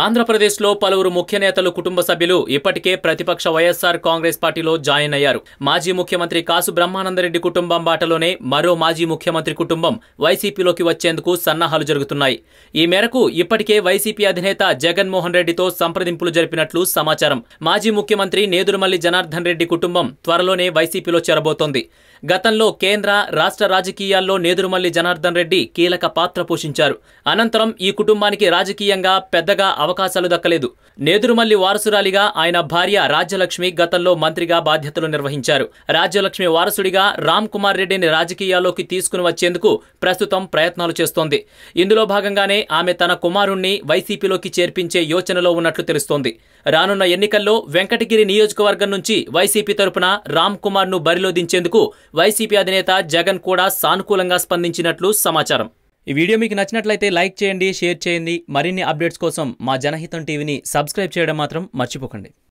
ఆంధ్రప్రదేశ్లో పలువురు ముఖ్య నేతలు కుటుంబ సభ్యులు ఇప్పటికే ప్రతిపక్ష వైఎస్ఆర్ కాంగ్రెస్ పార్టీలో జాయిన్ అయ్యారు. మాజీ ముఖ్యమంత్రి కాసు బ్రహ్మానందరెడ్డి కుటుంబం బాటలోనే మరో మాజీ ముఖ్యమంత్రి కుటుంబం వైసీపీలోకి వచ్చేందుకు సన్నాహాలు జరుగుతున్నాయి. ఈ మేరకు ఇప్పటికే వైసీపీ అధినేత జగన్మోహన్ రెడ్డితో సంప్రదింపులు జరిపినట్లు సమాచారం. మాజీ ముఖ్యమంత్రి నేదురుమల్లి జనార్దన్ రెడ్డి కుటుంబం త్వరలోనే వైసీపీలో చేరబోతోంది. గతంలో కేంద్ర, రాష్ట్ర రాజకీయాల్లో నేదురుమల్లి జనార్దన్ రెడ్డి కీలక పాత్ర పోషించారు. అనంతరం ఈ కుటుంబానికి రాజకీయంగా పెద్దగా అవకాశాలు దక్కలేదు. నేదురుమల్లి వారసురాలిగా ఆయన భార్య రాజ్యలక్ష్మి గతంలో మంత్రిగా బాధ్యతలు నిర్వహించారు. రాజ్యలక్ష్మి వారసుడిగా రామ్ కుమార్ రెడ్డిని రాజకీయాల్లోకి తీసుకుని వచ్చేందుకు ప్రస్తుతం ప్రయత్నాలు చేస్తోంది. ఇందులో భాగంగానే ఆమె తన కుమారుణ్ణి వైసీపీలోకి చేర్పించే యోచనలో ఉన్నట్లు తెలుస్తోంది. రానున్న ఎన్నికల్లో వెంకటగిరి నియోజకవర్గం నుంచి వైసీపీ తరపున రామ్ కుమార్ ను బరిలో దించేందుకు వైసీపీ అధినేత జగన్ కూడా సానుకూలంగా స్పందించినట్లు సమాచారం. ఈ వీడియో మీకు నచ్చినట్లయితే లైక్ చేయండి, షేర్ చేయండి. మరిన్ని అప్డేట్స్ కోసం మా జనహితం టీవీని సబ్స్క్రైబ్ చేయడం మాత్రం మర్చిపోకండి.